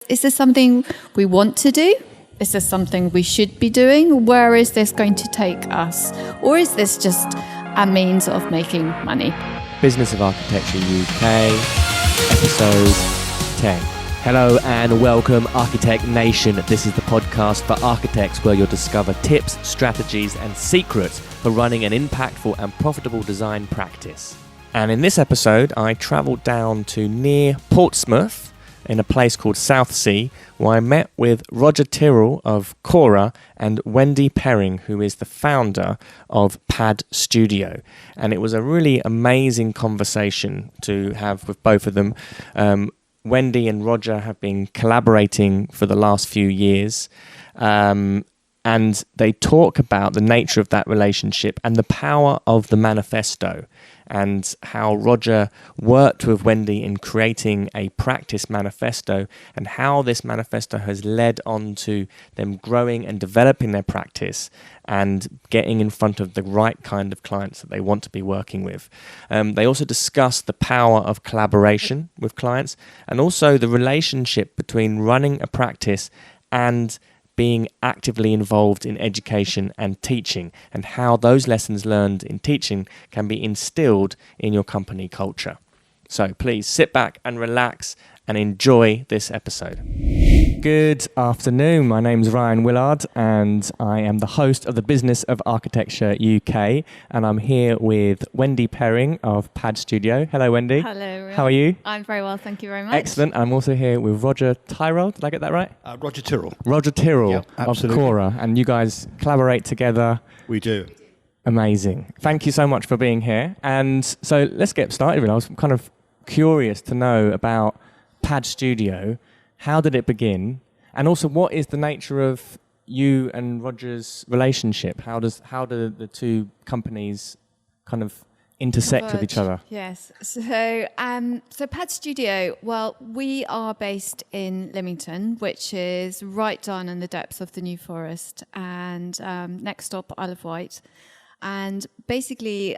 Is this something we want to do? Is this something we should be doing? Where is this going to take us? Or is this just a means of making money? Business of Architecture UK, episode 10. Hello and welcome, Architect Nation. This is the podcast for architects where you'll discover tips, strategies and secrets for running an impactful and profitable design practice. And in this episode, I travelled down to near Portsmouth in a place called Southsea, where I met with Roger Tyrrell of CHORA and Wendy Perring, who is the founder of Pad Studio. And it was a really amazing conversation to have with both of them. Wendy and Roger have been collaborating for the last few years, and they talk about the nature of that relationship and the power of the Manifesto, and how Roger worked with Wendy in creating a practice manifesto, and how this manifesto has led on to them growing and developing their practice and getting in front of the right kind of clients that they want to be working with. They also discuss the power of collaboration with clients, and also the relationship between running a practice and being actively involved in education and teaching, and how those lessons learned in teaching can be instilled in your company culture. So please sit back and relax and enjoy this episode. Good afternoon. My name is Rion Willard and I am the host of the Business of Architecture UK, and I'm here with Wendy Perring of Pad Studio. Hello, Wendy. Hello, Rion. How are you? I'm very well, thank you very much. Excellent. I'm also here with Roger Tyrrell. Did I get that right? Roger Tyrrell. Roger Tyrrell Yep, of absolutely. CHORA, and you guys collaborate together. We do. Amazing. Thank you so much for being here. And so let's get started. I was kind of curious to know about Pad Studio. How did it begin? And also, what is the nature of you and Roger's relationship? How do the two companies kind of intersect with each other? Yes. So Pad Studio, well, we are based in Lymington, which is right down in the depths of the New Forest, and next stop Isle of Wight. And basically,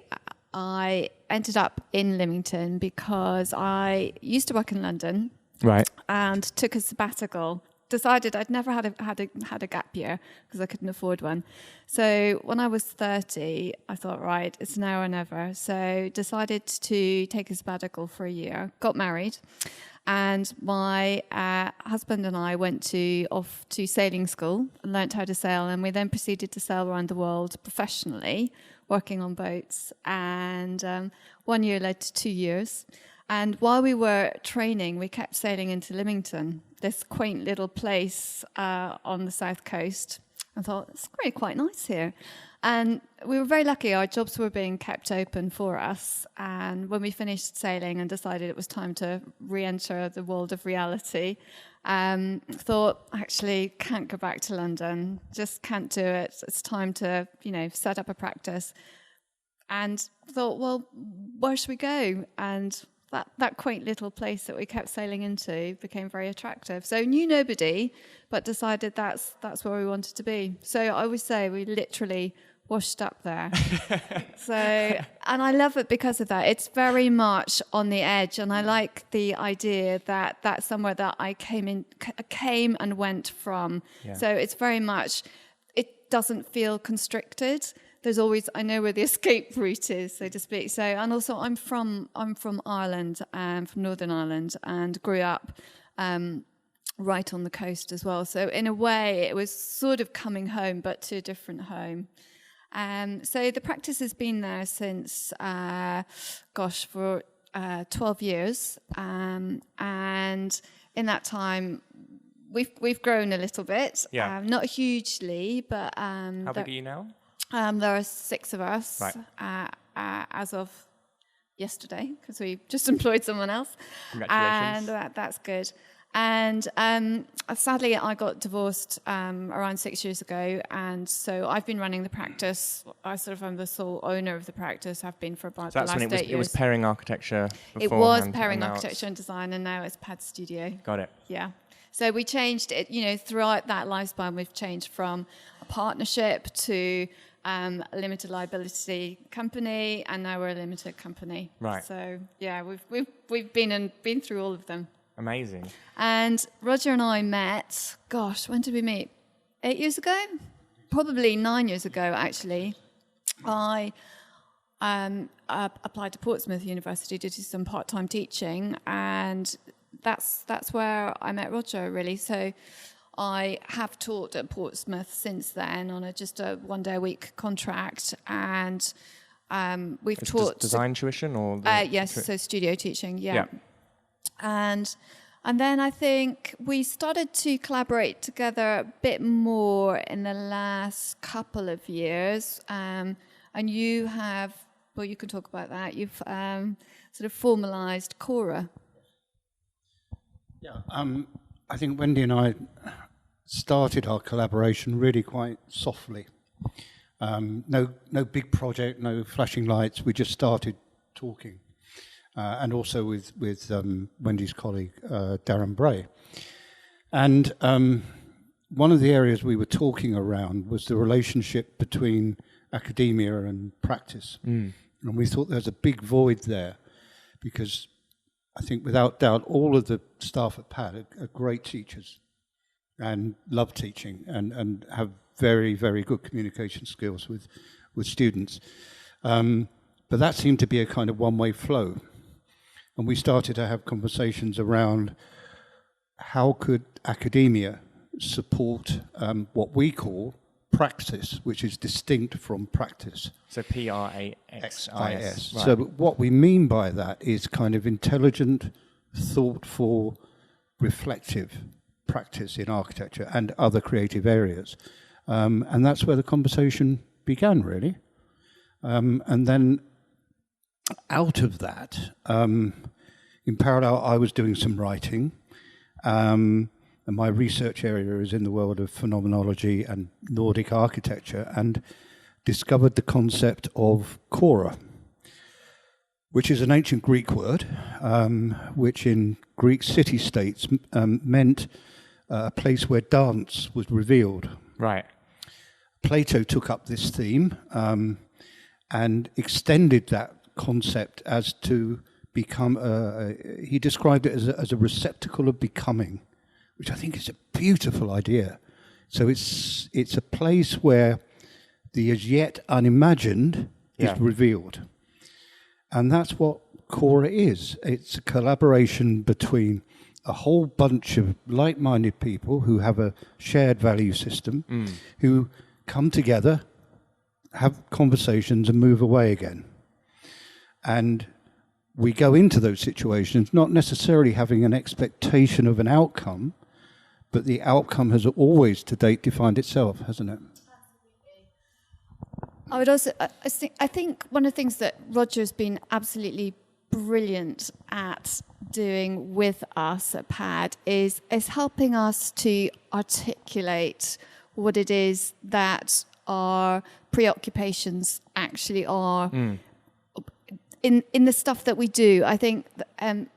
I ended up in Lymington because I used to work in London, Right. and took a sabbatical. Decided I'd never had a gap year because I couldn't afford one. So when I was 30, I thought, right, it's now or never. So decided to take a sabbatical for a year. Got married, and my husband and I went off to sailing school and learnt how to sail. And we then proceeded to sail around the world professionally, working on boats. And 1 year led to 2 years. And while we were training, we kept sailing into Lymington, this quaint little place on the South Coast. I thought, it's really quite nice here. And we were very lucky. Our jobs were being kept open for us. And when we finished sailing and decided it was time to re-enter the world of reality, thought, actually, can't go back to London. Just can't do it. It's time to, set up a practice. And thought, well, where should we go? And that quaint little place that we kept sailing into became very attractive. So knew nobody, but decided that's where we wanted to be. So I always say we literally washed up there. And I love it because of that. It's very much on the edge, and I like the idea that that's somewhere that I came and went from. Yeah. So it's very much, it doesn't feel constricted. There's always, I know where the escape route is, so to speak. So, and also I'm from Ireland, from Northern Ireland, and grew up right on the coast as well. So in a way, it was sort of coming home, but to a different home. So the practice has been there since, for 12 years, and in that time, we've grown a little bit. Yeah. Not hugely, but how big are you now? There are 6 of us, right, as of yesterday, because we just employed someone else. Congratulations. And that's good. And sadly, I got divorced around 6 years ago, and so I've been running the practice. I sort of am the sole owner of the practice. Have been for about the last 8 years. It was Perring Architecture beforehand. It was Perring Architecture and Design, and now it's Pad Studio. Got it. Yeah. So we changed it, throughout that lifespan, we've changed from a partnership to a limited liability company, and now we're a limited company. Right. So yeah, we've been through all of them. Amazing. And Roger and I met, when did we meet? 8 years ago? Probably 9 years ago, actually. I applied to Portsmouth University to do some part-time teaching, and that's where I met Roger, really. So I have taught at Portsmouth since then on just a one-day-a-week contract, and we've taught... Design tuition or... yes, so studio teaching, yeah. And then I think we started to collaborate together a bit more in the last couple of years. And you have, well, you can talk about that. You've sort of formalised CHORA. Yeah, I think Wendy and I started our collaboration really quite softly. No big project, no flashing lights. We just started talking. And also with Wendy's colleague, Darren Bray. And one of the areas we were talking around was the relationship between academia and practice. And we thought there was a big void there, because I think without doubt all of the staff at PAD are great teachers and love teaching and have very, very good communication skills with students. But that seemed to be a kind of one-way flow. And we started to have conversations around how could academia support what we call praxis, which is distinct from practice. So PRAXIS. Right. So what we mean by that is kind of intelligent, thoughtful, reflective practice in architecture and other creative areas. And that's where the conversation began, really. And then out of that, in parallel, I was doing some writing, and my research area is in the world of phenomenology and Nordic architecture, and discovered the concept of CHORA, which is an ancient Greek word, which in Greek city-states meant a place where dance was revealed. Right. Plato took up this theme and extended that concept as to become he described it as a receptacle of becoming, which I think is a beautiful idea. So it's a place where the as yet unimagined is revealed, and that's what CHORA is. It's a collaboration between a whole bunch of like-minded people who have a shared value system, who come together, have conversations and move away again. And we go into those situations not necessarily having an expectation of an outcome, but the outcome has always to date defined itself, hasn't it? I would also, I think one of the things that Roger's been absolutely brilliant at doing with us at PAD is helping us to articulate what it is that our preoccupations actually are in the stuff that we do. I think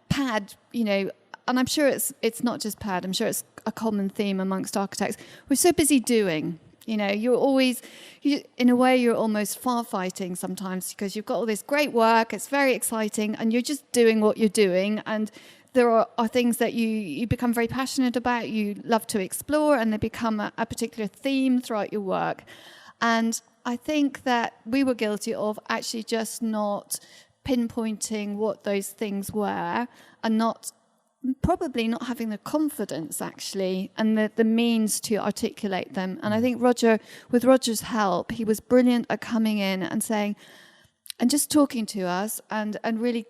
PAD, and I'm sure it's not just PAD, I'm sure it's a common theme amongst architects. We're so busy doing. You're always, in a way, you're almost firefighting sometimes, because you've got all this great work, it's very exciting, and you're just doing what you're doing. And there are things that you become very passionate about, you love to explore, and they become a particular theme throughout your work. And I think that we were guilty of actually just not pinpointing what those things were, and probably not having the confidence actually and the means to articulate them. And I think with Roger's help, he was brilliant at coming in and saying, and just talking to us and really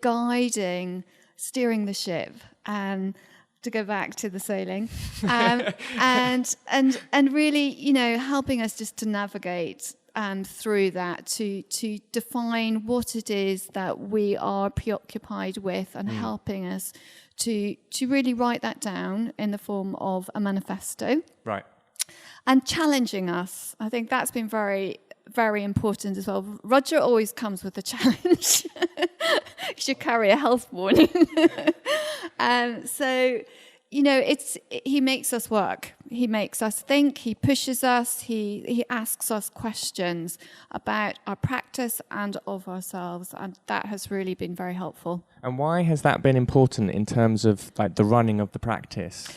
steering the ship, and to go back to the sailing, and really, helping us just to navigate through that, to define what it is that we are preoccupied with, and helping us to really write that down in the form of a manifesto. Right. And challenging us. I think that's been very, very important as well. Roger always comes with a challenge. You should carry a health warning. So, he makes us work. he makes us think, he pushes us, he asks us questions about our practice and of ourselves, and that has really been very helpful. And why has that been important in terms of like the running of the practice?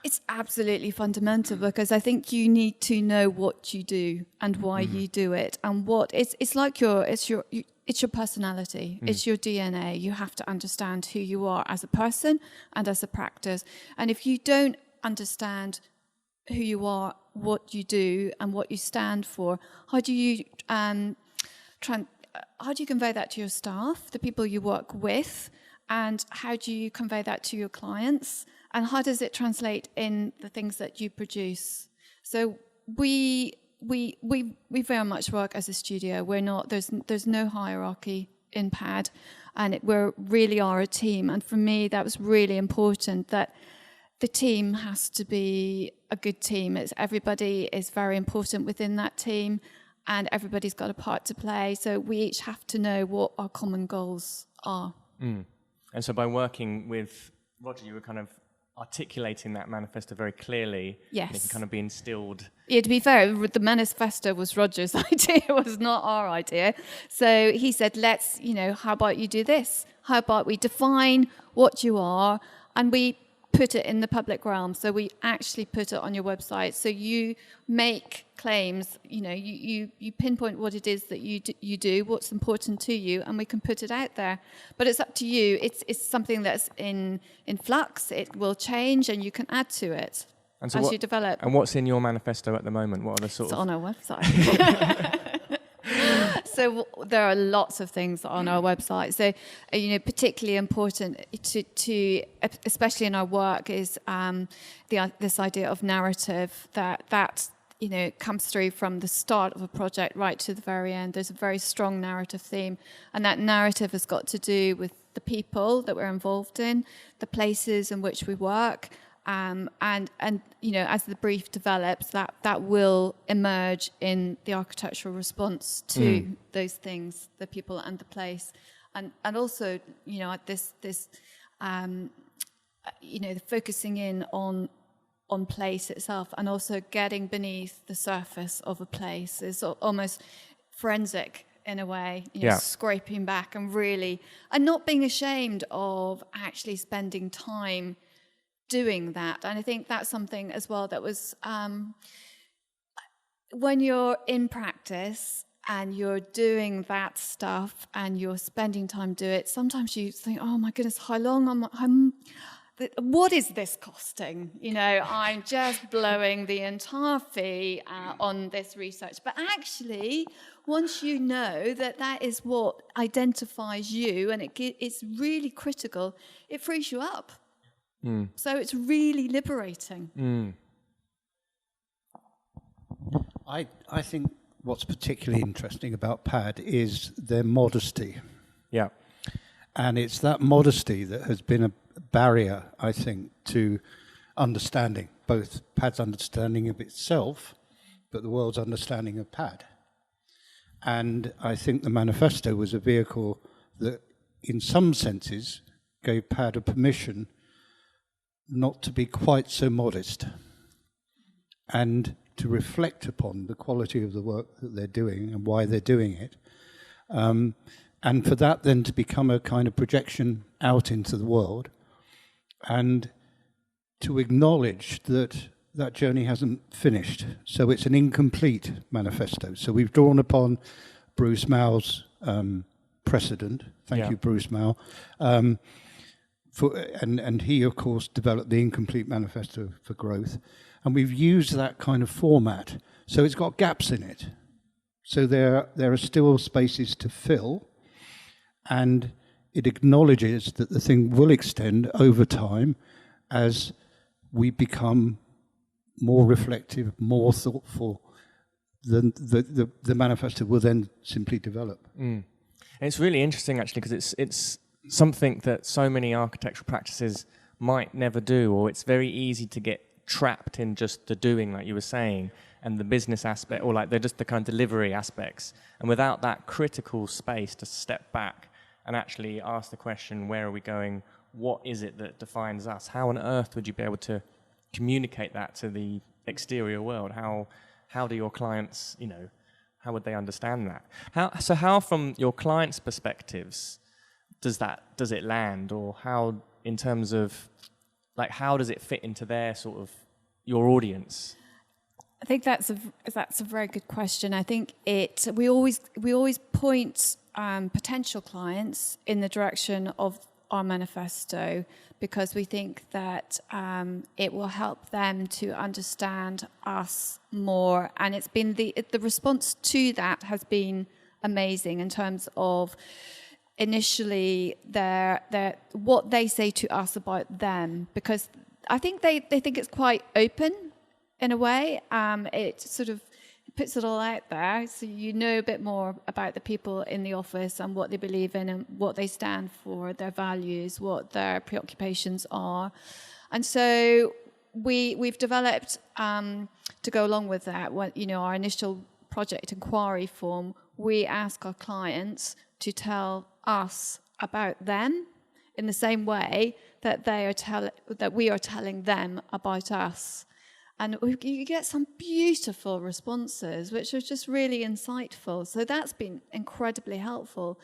It's absolutely fundamental, because I think you need to know what you do and why you do it, and what it's like it's your personality, it's your DNA. You have to understand who you are as a person and as a practice. And if you don't understand who you are, what you do, and what you stand for, how do you convey that to your staff, the people you work with, and how do you convey that to your clients? And how does it translate in the things that you produce? So we very much work as a studio. We're not, there's no hierarchy in PAD, and we really are a team. And for me, that was really important, that the team has to be a good team. Everybody is very important within that team, and everybody's got a part to play. So we each have to know what our common goals are. And so by working with Roger, you were kind of articulating that manifesto very clearly. Yes. And it can kind of be instilled. Yeah, to be fair, the manifesto was Roger's idea, it was not our idea. So he said, let's, how about you do this? How about we define what you are, and we put it in the public realm. So we actually put it on your website. So you make claims, you pinpoint what it is that you do, what's important to you, and we can put it out there. But it's up to you. It's something that's in flux. It will change, and you can add to it as you develop. And what's in your manifesto at the moment? What are the It's on our website. So there are lots of things on our website. So, particularly important to especially in our work, is this idea of narrative that comes through from the start of a project right to the very end. There's a very strong narrative theme, and that narrative has got to do with the people that we're involved in, the places in which we work. And as the brief develops, that will emerge in the architectural response to those things, the people and the place, and also this focusing in on place itself, and also getting beneath the surface of a place is almost forensic in a way, scraping back and not being ashamed of actually spending time doing that. And I think that's something as well that was when you're in practice and you're doing that stuff and you're spending time doing it, sometimes you think, oh my goodness, how long what is this costing? I'm just blowing the entire fee on this research. But actually, once you know that is what identifies you, and it's really critical, it frees you up. So it's really liberating. I think what's particularly interesting about PAD is their modesty. Yeah. And it's that modesty that has been a barrier, I think, to understanding, both PAD's understanding of itself, but the world's understanding of PAD. And I think the manifesto was a vehicle that, in some senses, gave PAD a permission not to be quite so modest, and to reflect upon the quality of the work that they're doing and why they're doing it, and for that then to become a kind of projection out into the world, and to acknowledge that that journey hasn't finished. So it's an incomplete manifesto. So we've drawn upon Bruce Mau's precedent. Thank you, Bruce Mau. And he, of course, developed the Incomplete Manifesto for Growth. And we've used that kind of format. So it's got gaps in it. So there are still spaces to fill. And it acknowledges that the thing will extend over time as we become more reflective, more thoughtful. The manifesto will then simply develop. And it's really interesting, actually, because it's something that so many architectural practices might never do, or it's very easy to get trapped in just the doing, like you were saying, and the business aspect, or like they're just the kind of delivery aspects. And without that critical space to step back and actually ask the question, where are we going? What is it that defines us? How on earth would you be able to communicate that to the exterior world? How do your clients, how would they understand that? How from your clients' perspectives does it land, or how, in terms of like, how does it fit into their sort of your audience? I think that's a very good question. I think we always point potential clients in the direction of our manifesto, because we think that it will help them to understand us more. And it's been the response to that has been amazing in terms of initially their what they say to us about them, because I think they think it's quite open in a way. It sort of puts it all out there, so you know a bit more about the people in the office and what they believe in and what they stand for, their values, what their preoccupations are. And so we've developed, to go along with that, our initial project inquiry form, we ask our clients to tell us about them in the same way that we are telling them about us. And you get some beautiful responses, which are just really insightful. So that's been incredibly helpful,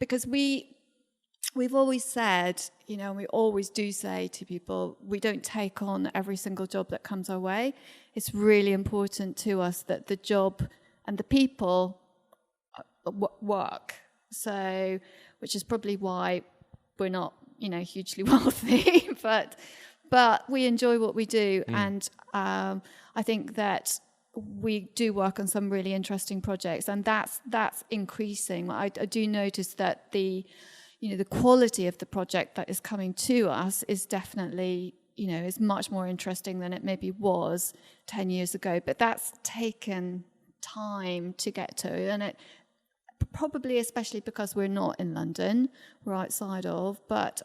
because we've always said, and we always do say to people, we don't take on every single job that comes our way. It's really important to us that the job and the people work. So, which is probably why we're not, hugely wealthy, but we enjoy what we do, and I think that we do work on some really interesting projects, and that's increasing. I do notice that the quality of the project that is coming to us is definitely, is much more interesting than it maybe was 10 years ago. But that's taken time to get to, and it probably, especially because we're not in London, we're outside of, but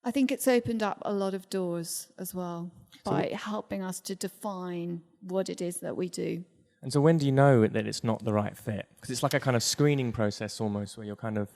I think it's opened up a lot of doors as well by helping us to define what it is that we do. And so when do you know that it's not the right fit? Because it's like a kind of screening process almost, where you're kind of,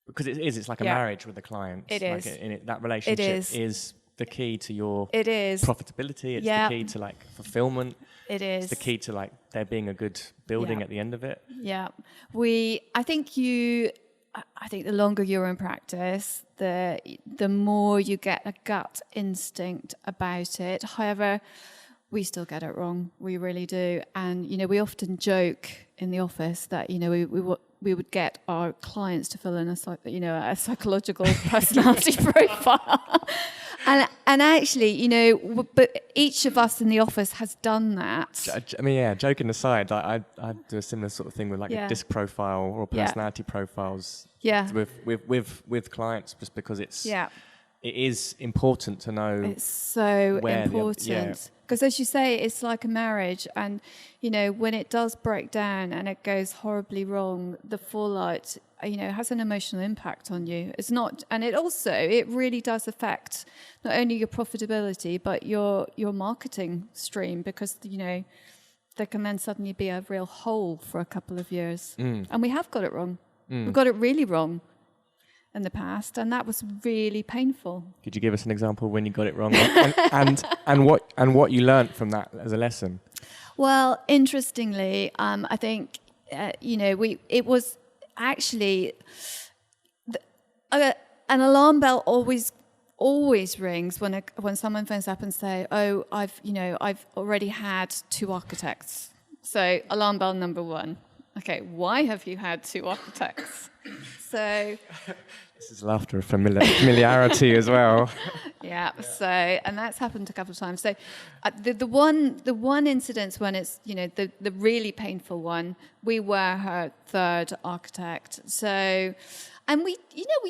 because it's like a marriage with the client. It is. That relationship is the key to your profitability. It's the key to like fulfillment. It is. It's the key to like there being a good building at the end of it. Yeah. I think the longer you're in practice, the more you get a gut instinct about it. However, we still get it wrong. We really do. And, we often joke in the office that, we would get our clients to fill in a psychological personality profile. And actually, but each of us in the office has done that. I mean, joking aside, I do a similar sort of thing with like a disc profile or personality profiles. With clients, just because it is important to know. It's so important. Because as you say, it's like a marriage, and when it does break down and it goes horribly wrong, the fallout has an emotional impact on you. It's not, and it really does affect not only your profitability but your marketing stream, because there can then suddenly be a real hole for a couple of years. And we have got it wrong. We've got it really wrong in the past, and that was really painful. Could you give us an example when you got it wrong, and what you learned from that as a lesson? Well, interestingly, I think it was actually an alarm bell always rings when someone phones up and say, "Oh, I've already had 2 architects." So alarm bell number 1. Okay, why have you had 2 architects? So this is laughter of familiarity as well. Yeah. So, and that's happened a couple of times. So, the one incident when it's the really painful one, we were her 3rd architect. So, and we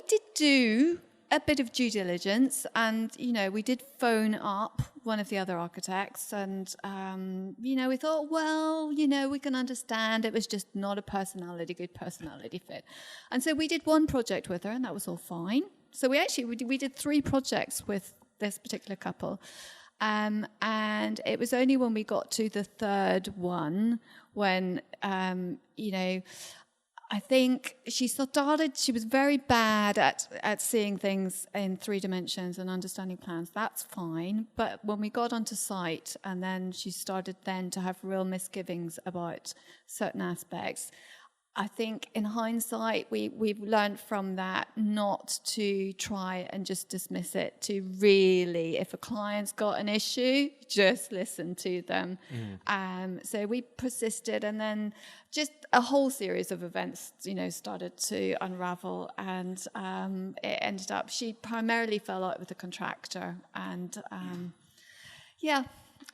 did do a bit of due diligence, and we did phone up one of the other architects, and we thought, well, we can understand it was just not a good personality fit, and so we did one project with her, and that was all fine. So we did 3 projects with this particular couple, and it was only when we got to the 3rd one when I think she was very bad at seeing things in 3 dimensions and understanding plans. That's fine. But when we got onto site and then she started then to have real misgivings about certain aspects, I think in hindsight, we've learned from that not to try and just dismiss it, to really, if a client's got an issue, just listen to them. So we persisted, and then just a whole series of events, started to unravel, and it ended up, she primarily fell out with a contractor, and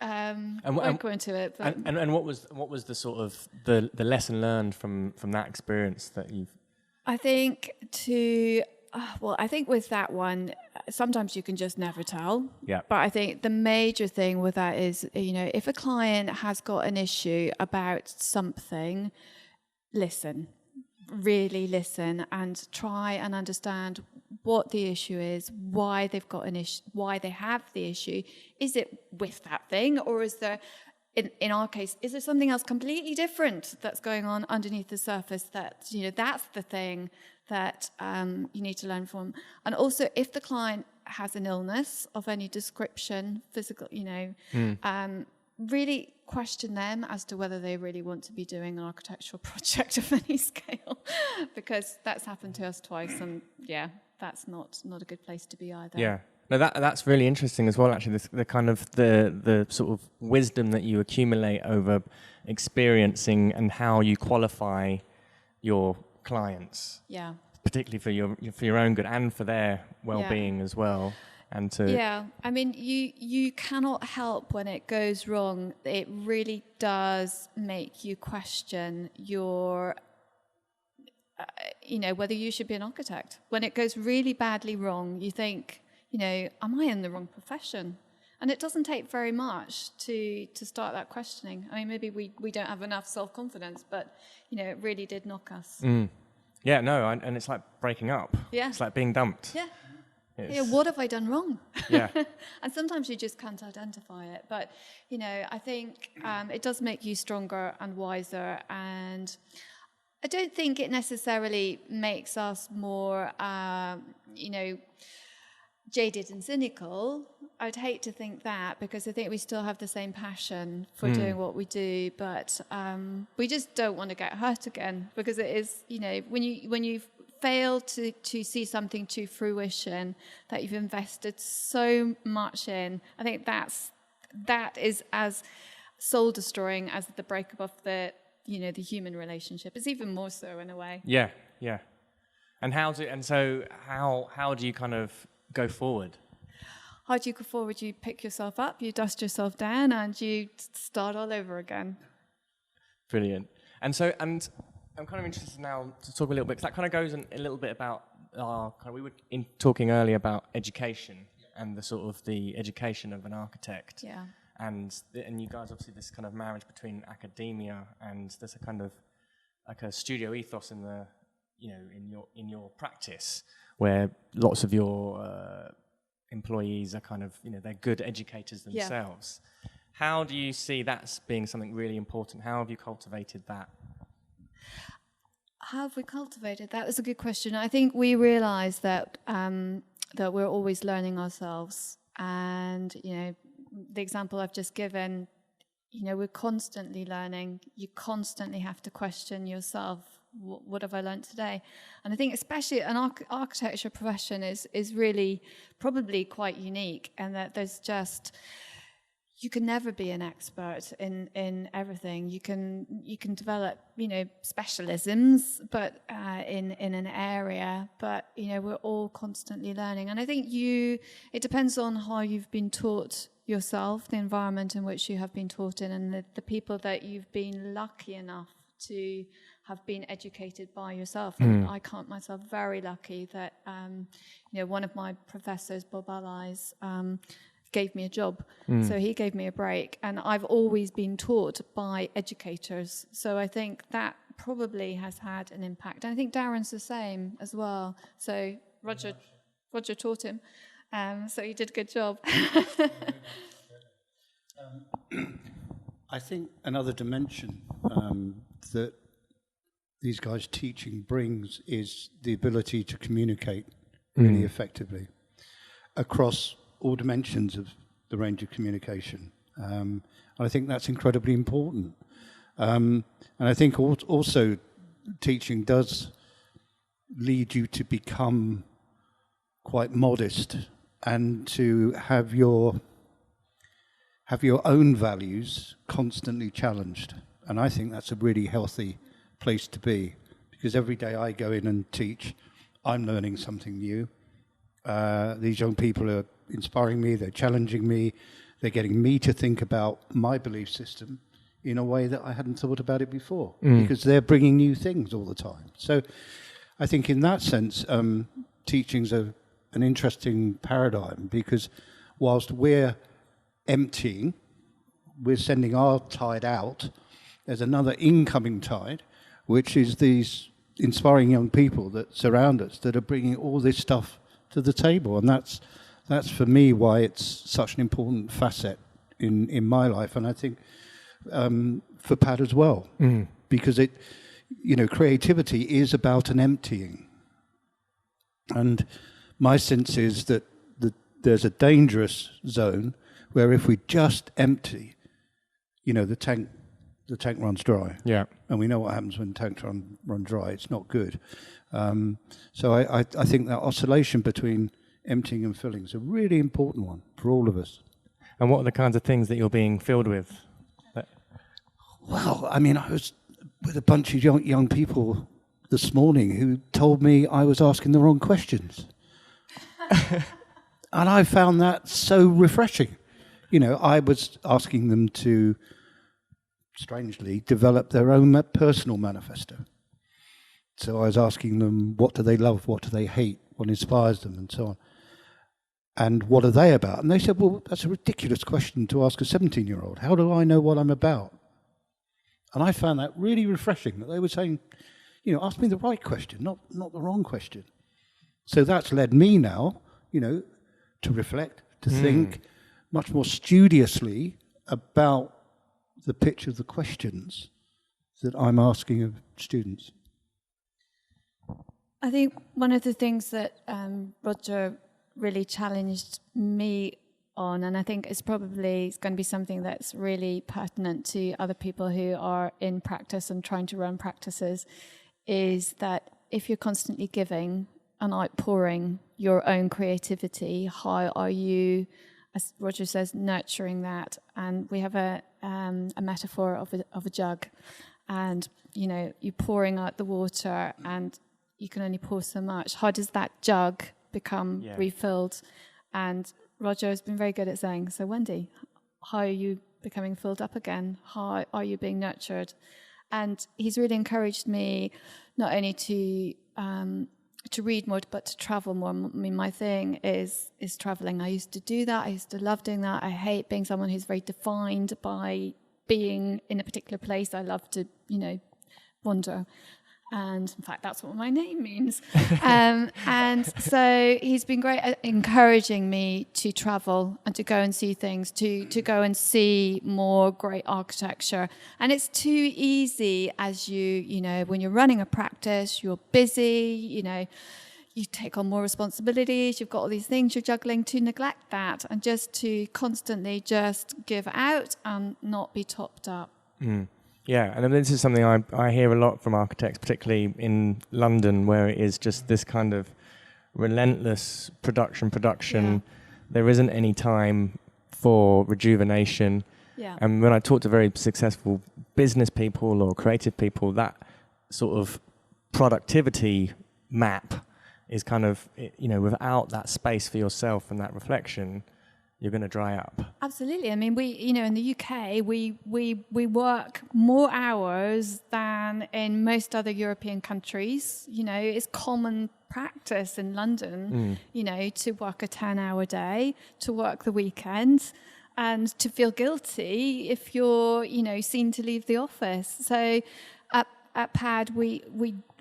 won't go into it. But And what was the sort of the lesson learned from that experience that you've? I think I think with that one, sometimes you can just never tell. Yeah. But I think the major thing with that is, if a client has got an issue about something, listen. Really listen and try and understand what the issue is, why they've got an issue, why they have the issue. Is it with that thing, or is there, in our case, is there something else completely different that's going on underneath the surface that, that's the thing that you need to learn from. And also, if the client has an illness of any description, physical, really question them as to whether they really want to be doing an architectural project of any scale, because that's happened to us twice, and that's not a good place to be either. Yeah, no, that's really interesting as well. Actually, the kind of the sort of wisdom that you accumulate over experiencing and how you qualify your clients. Yeah. Particularly for your own good and for their well-being as well. And I mean, you cannot help when it goes wrong. It really does make you question your, whether you should be an architect. When it goes really badly wrong, you think, am I in the wrong profession? And it doesn't take very much to start that questioning. I mean, maybe we don't have enough self-confidence, but, it really did knock us. Yeah, no, and it's like breaking up. Yeah. It's like being dumped. Yeah. Yeah, what have I done wrong? Yeah. And sometimes you just can't identify it. But, I think it does make you stronger and wiser. And I don't think it necessarily makes us more, jaded and cynical. I'd hate to think that, because I think we still have the same passion for doing what we do. But we just don't want to get hurt again, because it is, when you fail to see something to fruition that you've invested so much in, I think that is as soul destroying as the breakup of the human relationship. It's even more so in a way. Yeah. And how do you kind of go forward? How do you go forward? You pick yourself up, you dust yourself down, and you start all over again. Brilliant. And I'm kind of interested now to talk a little bit, because that kind of goes a little bit about we were talking earlier about education and the sort of the education of an architect. Yeah. And you guys, obviously, this kind of marriage between academia and there's a kind of like a studio ethos in the in your practice, where lots of your employees are kind of they're good educators themselves. Yeah. How do you see that being something really important? How have you cultivated that? How have we cultivated that? That's a good question. I think we realise that that we're always learning ourselves, and the example I've just given, we're constantly learning. You constantly have to question yourself. What have I learned today? And I think especially an architecture profession is really probably quite unique, and that there's just, you can never be an expert in everything. You can develop specialisms, but in an area. But we're all constantly learning, and I think it depends on how you've been taught yourself, the environment in which you have been taught in, and the people that you've been lucky enough to have been educated by yourself. And I count myself very lucky that one of my professors, Bob Allies, gave me a job. So he gave me a break, and I've always been taught by educators. So I think that probably has had an impact. And I think Darren's the same as well. So Roger taught him. So he did a good job. I think another dimension that these guys' teaching brings is the ability to communicate really effectively across all dimensions of the range of communication. And I think that's incredibly important. And I think also teaching does lead you to become quite modest and to have your own values constantly challenged. And I think that's a really healthy place to be, because every day I go in and teach, I'm learning something new. These young people are inspiring me, they're challenging me, they're getting me to think about my belief system in a way that I hadn't thought about it before, because they're bringing new things all the time. So I think in that sense, teaching's an interesting paradigm, because whilst we're emptying, we're sending our tide out, there's another incoming tide, which is these inspiring young people that surround us that are bringing all this stuff to the table. And that's for me why it's such an important facet in my life, and I think for Pat as well, because creativity is about an emptying. And my sense is that there's a dangerous zone where if we just empty, the tank runs dry. Yeah. And we know what happens when tanks run dry. It's not good. So I think that oscillation between emptying and filling is a really important one for all of us. And what are the kinds of things that you're being filled with? Well, I was with a bunch of young people this morning who told me I was asking the wrong questions. And I found that so refreshing. I was asking them to, strangely, develop their own personal manifesto. So I was asking them, what do they love, what do they hate, what inspires them, and so on. And what are they about? And they said, well, that's a ridiculous question to ask a 17-year-old. How do I know what I'm about? And I found that really refreshing, that they were saying, ask me the right question, not the wrong question. So that's led me now, to reflect, to think much more studiously about the pitch of the questions that I'm asking of students. I think one of the things that Roger really challenged me on, and I think it's probably going to be something that's really pertinent to other people who are in practice and trying to run practices, is that if you're constantly giving and outpouring your own creativity, how are you, as Roger says, nurturing that? And we have a metaphor of a jug, and you're pouring out the water and you can only pour so much. How does that jug become refilled? And Roger has been very good at saying, so Wendy, how are you becoming filled up again? How are you being nurtured? And he's really encouraged me not only to read more, but to travel more. My thing is traveling. I used to do that. I used to love doing that. I hate being someone who's very defined by being in a particular place. I love to, wander. And in fact, that's what my name means. And so he's been great at encouraging me to travel and to go and see things, to go and see more great architecture. And it's too easy as when you're running a practice, you're busy, you take on more responsibilities, you've got all these things you're juggling, to neglect that and just to constantly just give out and not be topped up. Yeah, and this is something I hear a lot from architects, particularly in London, where it is just this kind of relentless production. Yeah. There isn't any time for rejuvenation. Yeah. And when I talk to very successful business people or creative people, that sort of productivity map is kind of, without that space for yourself and that reflection, you're going to dry up. Absolutely. I mean, we, in the UK, we work more hours than in most other European countries. It's common practice in London, to work a 10-hour day, to work the weekends, and to feel guilty if you're, seen to leave the office. So at PAD, we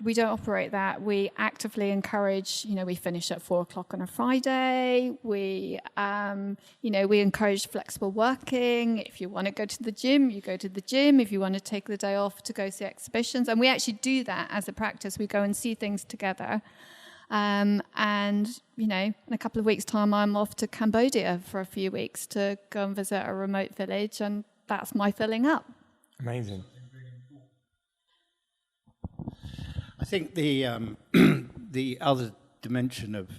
don't operate that. We actively encourage, we finish at 4:00 on a Friday. We, we encourage flexible working. If you want to go to the gym, you go to the gym. If you want to take the day off to go see exhibitions. And we actually do that as a practice. We go and see things together. And, in a couple of weeks' time, I'm off to Cambodia for a few weeks to go and visit a remote village. And that's my filling up. Amazing. I think the the other dimension of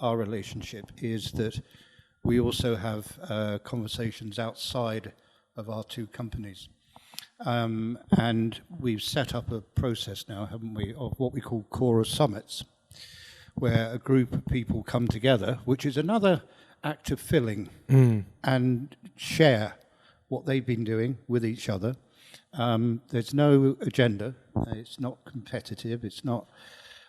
our relationship is that we also have conversations outside of our two companies. And we've set up a process now, haven't we, of what we call CHORA summits, where a group of people come together, which is another act of filling, and share what they've been doing with each other. There's no agenda. It's not competitive. It's not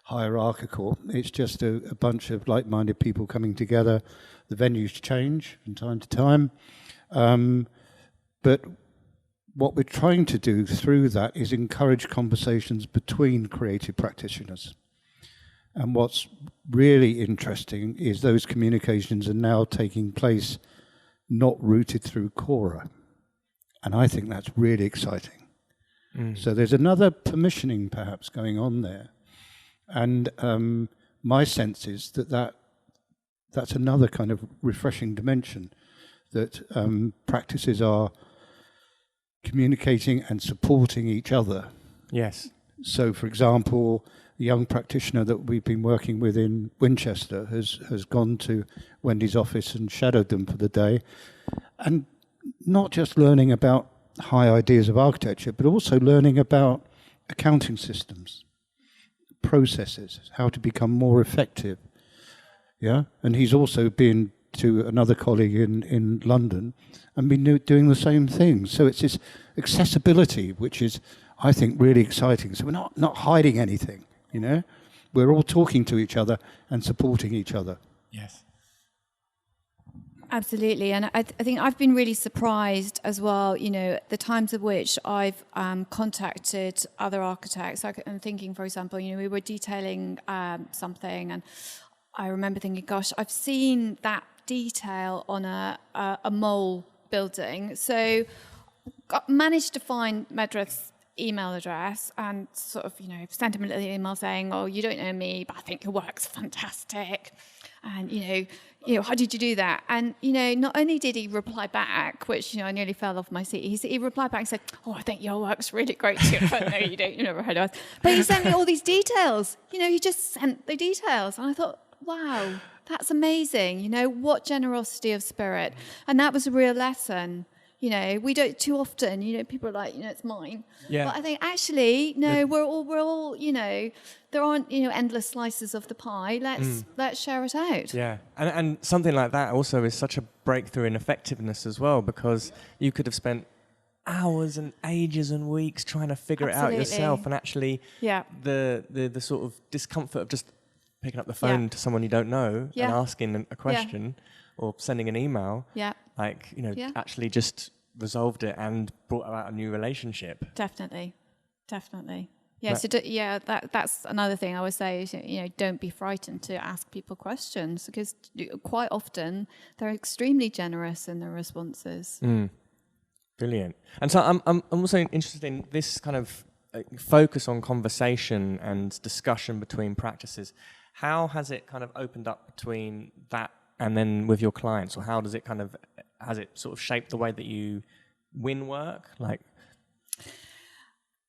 hierarchical. It's just a bunch of like-minded people coming together. The venues change from time to time. But what we're trying to do through that is encourage conversations between creative practitioners. And what's really interesting is those communications are now taking place not rooted through CHORA. And I think that's really exciting. So there's another permissioning perhaps going on there. And my sense is that's another kind of refreshing dimension, that practices are communicating and supporting each other. Yes. So, for example, the young practitioner that we've been working with in Winchester has gone to Wendy's office and shadowed them for the day, and not just learning about high ideas of architecture, but also learning about accounting systems, processes, how to become more effective. Yeah, and he's also been to another colleague in London and been doing the same thing. So it's this accessibility, which is, I think, really exciting. So we're not hiding anything, We're all talking to each other and supporting each other. Yes. Absolutely. And I think I've been really surprised as well, the times of which I've contacted other architects. I'm thinking, for example, we were detailing something, and I remember thinking, gosh, I've seen that detail on a mole building. So managed to find Medred's email address and sort of, sent him a little email saying, oh, you don't know me, but I think your work's fantastic. And, how did you do that? And, not only did he reply back, which, I nearly fell off my seat, he replied back and said, oh, I think your work's really great too. No, you don't, you never heard of us. But he sent me all these details. He just sent the details. And I thought, wow, that's amazing. What generosity of spirit. And that was a real lesson. We don't too often, people are like, it's mine. Yeah. But I think actually, no, we're all, there aren't, endless slices of the pie. Let's share it out. Yeah. And something like that also is such a breakthrough in effectiveness as well, because you could have spent hours and ages and weeks trying to figure it out yourself, and actually the sort of discomfort of just picking up the phone to someone you don't know and asking a question or sending an email, actually just resolved it and brought about a new relationship. Definitely. Yeah, that's another thing I would say is, don't be frightened to ask people questions, because quite often they're extremely generous in their responses. Brilliant. And so I'm also interested in this kind of focus on conversation and discussion between practices. How has it kind of opened up between that and then with your clients, or how does it has it sort of shaped the way that you win work?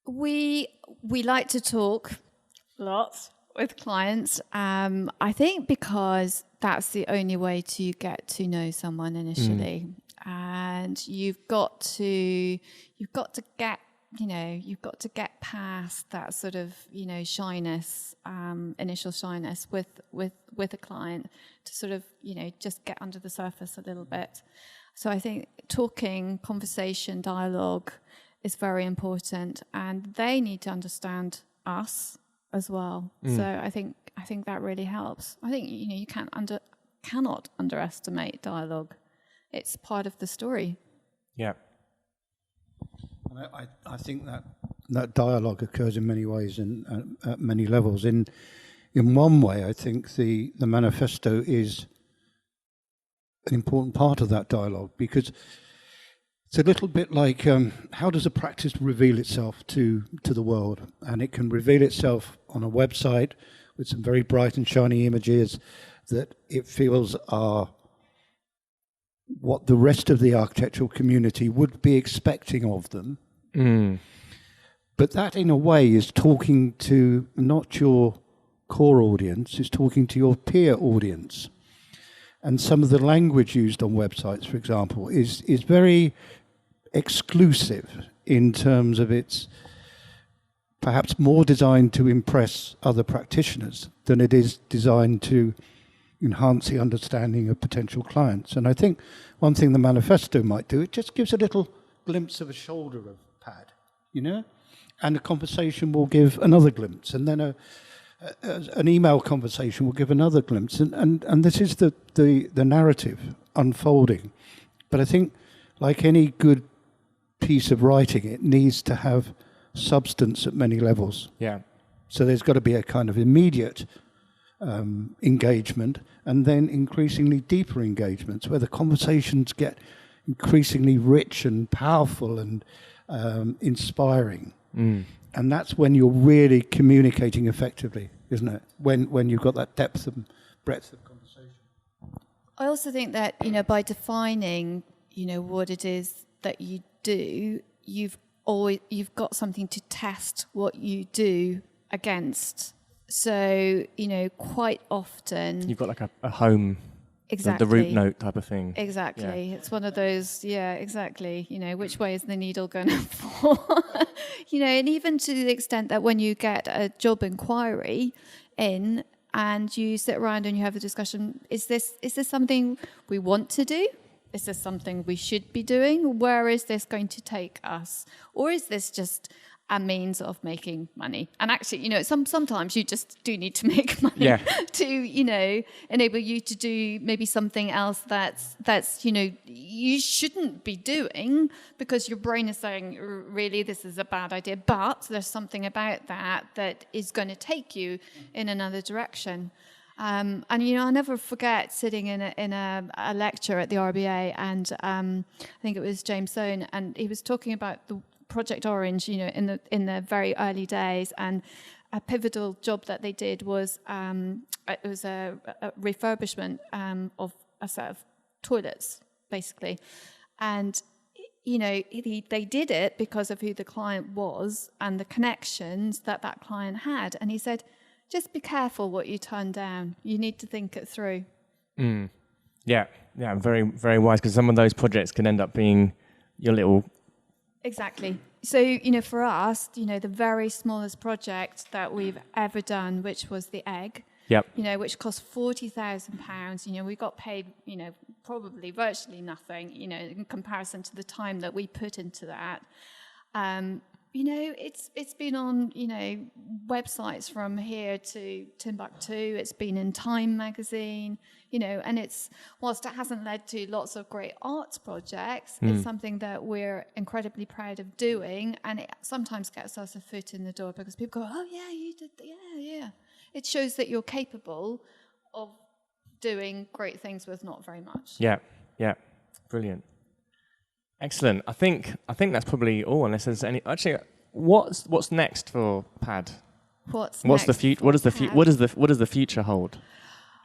We like to talk lots with clients. I think because that's the only way to get to know someone initially, and you've got to get past that sort of shyness, initial shyness with a client, to sort of just get under the surface a little bit. So I think talking, conversation, dialogue is very important, and they need to understand us as well. So I think that really helps. I think you cannot underestimate dialogue. It's part of the story. Yeah. And I think that that dialogue occurs in many ways and at many levels. In one way, I think the manifesto is an important part of that dialogue, because it's a little bit like how does a practice reveal itself to the world? And it can reveal itself on a website with some very bright and shiny images that it feels are what the rest of the architectural community would be expecting of them. But that, in a way, is talking to not your core audience, it's talking to your peer audience. And some of the language used on websites, for example, is very exclusive in terms of its perhaps more designed to impress other practitioners than it is designed to enhance the understanding of potential clients. And I think one thing the manifesto might do, it just gives a little glimpse of a shoulder of pad, you know? And a conversation will give another glimpse, and then an email conversation will give another glimpse. And this is the narrative unfolding. But I think, like any good piece of writing, it needs to have substance at many levels. Yeah. So there's got to be a kind of immediate engagement, and then increasingly deeper engagements where the conversations get increasingly rich and powerful and inspiring. And that's when you're really communicating effectively, isn't it? When you've got that depth and breadth of conversation. I also think that, by defining, what it is that you do, you've got something to test what you do against. So, quite often... You've got like a home... Exactly. The root note type of thing. Exactly. Yeah. It's one of those, exactly. Which way is the needle going to fall? And even to the extent that when you get a job inquiry in and you sit around and you have a discussion, is this something we want to do? Is this something we should be doing? Where is this going to take us? Or is this just a means of making money? And actually, sometimes you just do need to make money to, enable you to do maybe something else that's you shouldn't be doing, because your brain is saying, really, this is a bad idea. But there's something about that is going to take you in another direction. And I never forget sitting in a lecture at the RBA, and I think it was James Soane, and he was talking about the Project Orange, in the very early days, and a pivotal job that they did was it was a refurbishment of a set of toilets, basically, and they did it because of who the client was and the connections that client had, and he said, just be careful what you turn down. You need to think it through. Yeah, very, very wise, because some of those projects can end up being your little... Exactly. So, for us, the very smallest project that we've ever done, which was the egg, which cost £40,000, we got paid, probably virtually nothing, in comparison to the time that we put into that. It's been on, websites from here to Timbuktu. It's been in Time magazine, and it's, whilst it hasn't led to lots of great arts projects, it's something that we're incredibly proud of doing, and it sometimes gets us a foot in the door because people go, oh yeah, you did, yeah. It shows that you're capable of doing great things with not very much. Yeah, brilliant. Excellent. I think that's probably all. Unless there's any. Actually, what's next for PAD? What's the future? What does the future hold?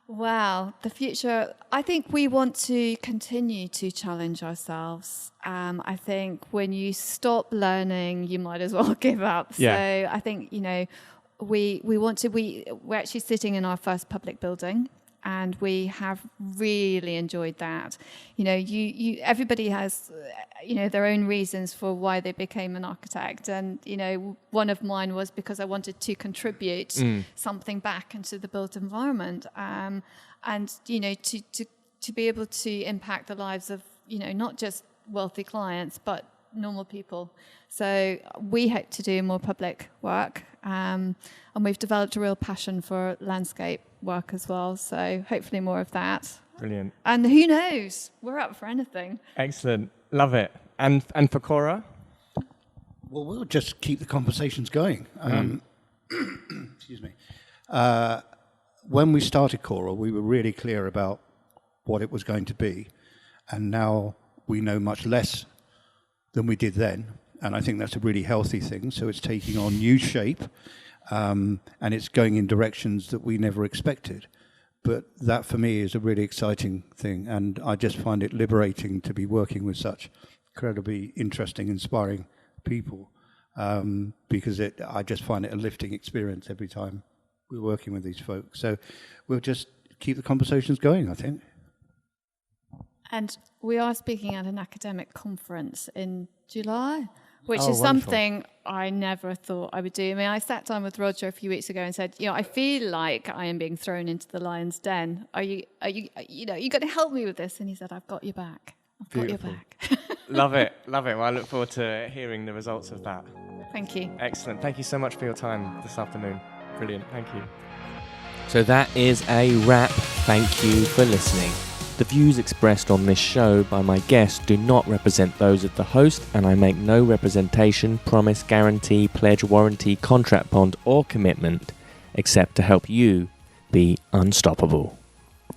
Well, the future. I think we want to continue to challenge ourselves. I think when you stop learning, you might as well give up. Yeah. So I think we want to. We're actually sitting in our first public building. And we have really enjoyed that. Everybody has, their own reasons for why they became an architect. And, one of mine was because I wanted to contribute something back into the built environment. And, to be able to impact the lives of, not just wealthy clients, but normal people. So we hope to do more public work. And we've developed a real passion for landscape work as well. So hopefully more of that. Brilliant. And who knows? We're up for anything. Excellent. Love it. And for CHORA? Well, we'll just keep the conversations going. Excuse me. When we started CHORA, we were really clear about what it was going to be, and now we know much less than we did then, and I think that's a really healthy thing. So it's taking on new shape, and it's going in directions that we never expected. But that, for me, is a really exciting thing, and I just find it liberating to be working with such incredibly interesting, inspiring people, because I just find it a lifting experience every time we're working with these folks. So we'll just keep the conversations going, I think. And we are speaking at an academic conference in July, which is wonderful. something I never thought I would do. I mean, I sat down with Roger a few weeks ago and said, I feel like I am being thrown into the lion's den. Are you going to help me with this? And he said, I've got your back. I've Beautiful. got your back. Love it. Well, I look forward to hearing the results of that. Thank you. Excellent. Thank you so much for your time this afternoon. Brilliant. Thank you. So that is a wrap. Thank you for listening. The views expressed on this show by my guests do not represent those of the host, and I make no representation, promise, guarantee, pledge, warranty, contract bond, or commitment except to help you be unstoppable.